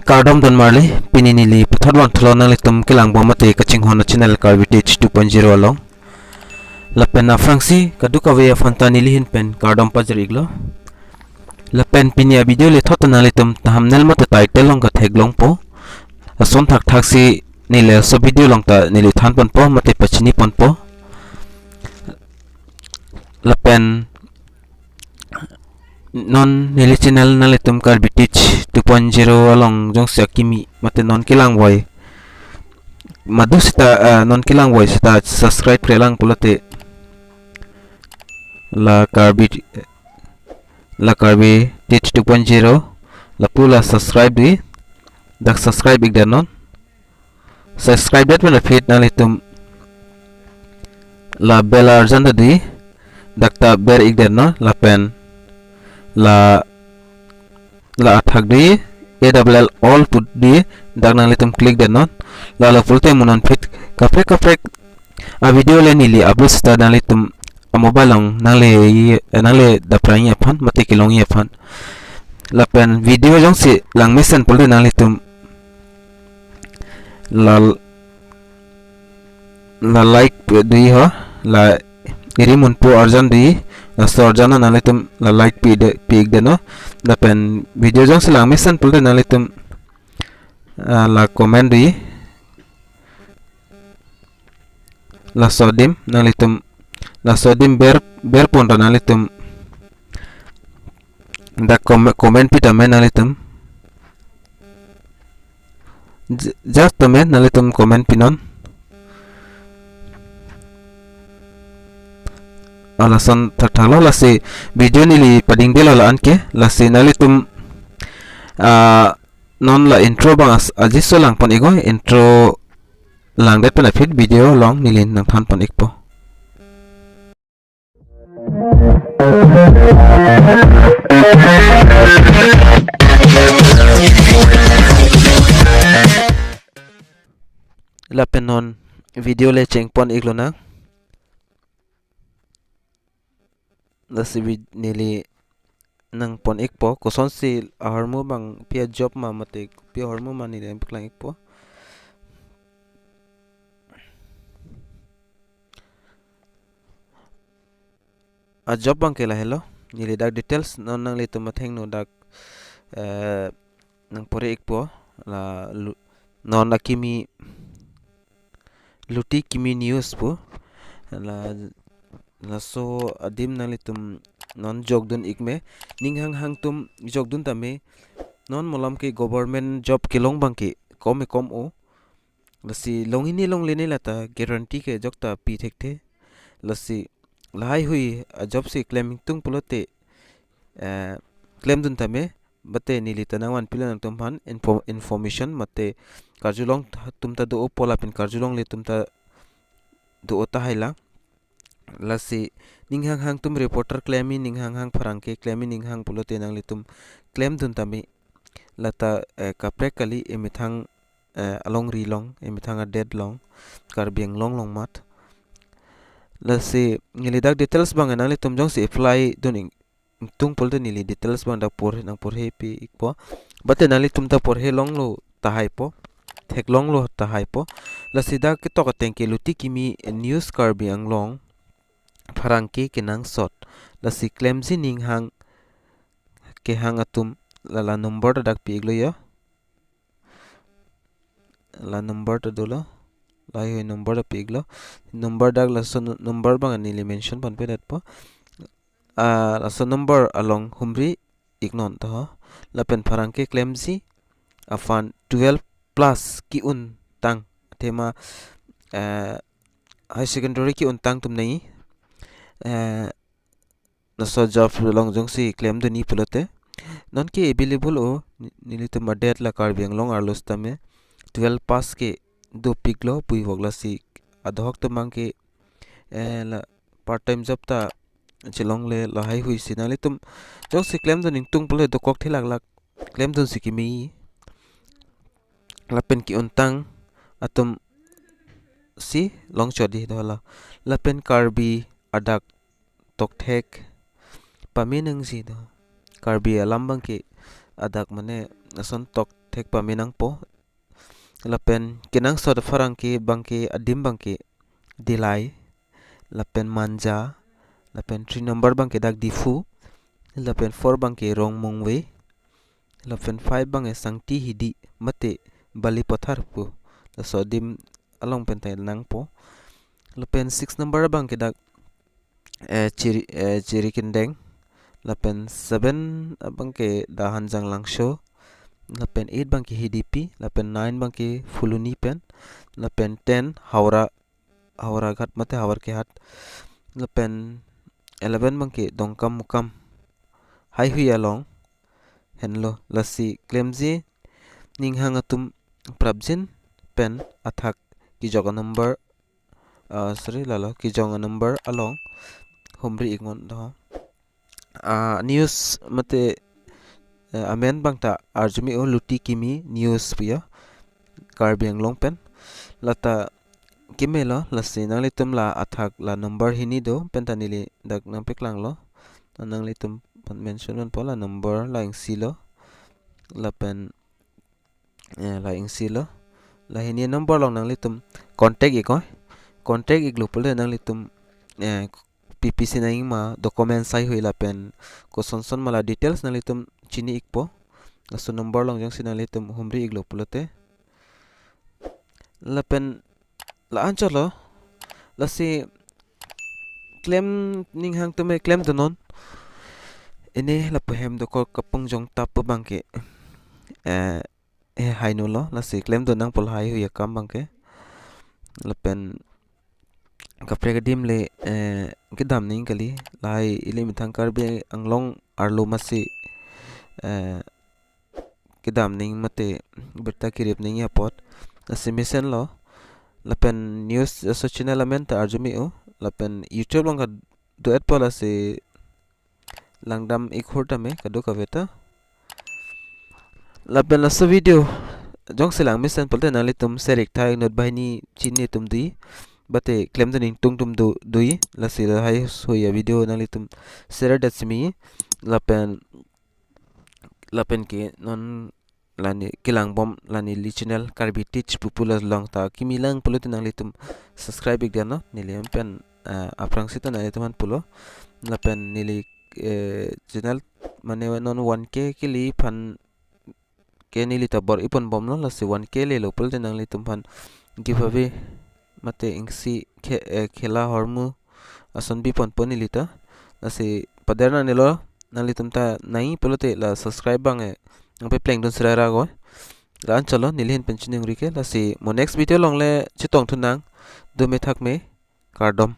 Cardom dan Marley pininili patharwan thlona litum kilang bomate kaching hona channel carbitage 2.0 along lapen afrangsi kaduka we fantani lihin pen cardom pajriglo lapen pinia video le thotana litum thumbnail mate title long ka theglong po ason thak thaksi nile so video long ta nili than pon po mate pachini pon po lapen non nili channel na litum carbitage 2.0 along jong sakimi mate non kilang boy madu sita non kilang boy sita subscribe prelang pulate la carbitage 2.0 la pula subscribe di dak subscribe ik non subscribe dat mana fit na litum la bell arjan di dak ta ber ik no la pen la athak di AWL all put di dak nang litum click den non la full time munon fit kapre a video le nili upload sta nang litum a mobile long nang le da pranya phan mate kilong ye phan la pen video jong si lang mission pul nang litum la like di ho la irimun po arjan di la sorjana nang litum la like pig de no la pen video jong si lang mission pul nang litum la comment di la sodim nang litum la sodim ber pon nang litum da comment pita men nang litum just men nang litum comment pinon alasan tertalo la si video nili pading bela la anke la si nang litum non la intro bang aji so lang pon ego intro lang det pena fit video long nilin nang than pon ikpo la penon video le cheng pon iklo na la si nili nang pon ikpo koson si harmu bang pia job ma mate pia harmu ma ni dem klang ikpo a job bang kela hello nili dak details non nang litum matheng no dak nang pore ikpo la non akimi luti kimi news po la so adim nang litum non jogdun ikme ninghang hang tum jogdun tame non molam ke government job kilong bangki kom o lasi longini long lene lata guarantee ke jokta pi thekte lasi lahai hui job si claiming tung pulote claim dun tame bate nili tanawan pilan tum han information mate karjulong tumta do pola pin karjulong le tumta do ota haila lasi ninghang hang tum reporter claimi ninghang hang farangke claimi ninghang pulote nang litum claim dun tami lata kapre kali emithang along rilong emithang a dead long karbiang long mat lasi ngilidak details bang nang litum jong si apply duning tung pulte nili details bang dak por nang por he pi ikpo bate nang litum ta por he long lo tahai po thek long lo tahai po lasi dak ke to ka tengke luti kimi news karbiang long farangke kinang sot lasi claim si ning hang ke hang atum la number dak pi iglo ya la number to dolo la yo number pi iglo number dak la so number bang ani mention pan pe dat po la so number along humri ignon to la pen farangke claim si afan 12 plus ki un tang tema high secondary ki un tang tum nei na so job long jong si claim do ni pulote non ke available o nili to madet la karbiang long arlos tame 12 pass ke do piglo pui hogla si adhok to mang ke la part time job ta chilong le la hai hui sinali tum jong si claim do ning tung pule do kok thilak lak claim do si ki mi la pen ki untang atum si long chodi dola la pen karbi adak tokthek paminang si do karbi alambang ki adak mane nason tok thek pa minang po lapen kinang sod farang ki bangki adim bangki dilai lapen manja lapen 3 number bangki dak difu lapen 4 bangki rong mongwe lapen 5 bangki sangti hidi mate bali pothar pu la so dim along pentai nang po lapen 6 number bangki dak ciri kindeng lapen 7 bangki da hanjang langsho lapen 8 bangki hidipi lapen 9 bangki fuluni pen lapen 10 haura ghat mate hawar ke hat lapen 11 bangki dongkam mukam hai hui along henlo lasi klemji ninghang atum prabjin pen athak ki joga number sorry lalo ki joga number along humri ingon do news mate amen bangta arjumi o luti kimi news pia karbiang longpen lata kimelo lasi nangli tum la athak la number hini do pentanili dak nang peklang lo nangli tum mention on pola number la ing silo la pen la ing silo la hini number long nangli tum contact ik lupul nangli tum PPC na ing ma document sai hui la pen ko son mala details nangli tum chini ikpo laso number long jang sinali tum humri iglo pulote la pen la anchalo la si claim ninghang tume claim donon ini la pohem do ko kapung jong tap bangke haino lo la si claim do nang pol hai hu yakam bangke la pen kapre gadim le gidam ning kali lai ile mithang karbe anglong arlo masi kidam ning mate berta kirip ning yapot asimisen lo lapen news so channel element arjumi o lapen youtube long do et pola se langdam ikhorta me kadu kaveta lapen la so video jong se lang misen polte nali tum serik thai not bahini chini tum di bate claim the tung tum do dui la se hai soya video nali tum share dat simi lapen ke non lani kilang bom lani li channel karbi teach popular long ta kimilang pulo tinang litum subscribe ik diano nili pen aprang sita na ituman pulo lapen nili channel mane non 1k kili pan ke nili tabor ipon bom no lasi 1k le lo pulo tinang litum pan giveaway mate ingsi khela hormu ason bi pon pon nili ta lasi paderna nilo nalitum ta nai pulo te la subscribe bang ang pe pleng don sera go ran chalo nilhin pensioning rike la si mo next video long le chitong thunang do me thak me kardom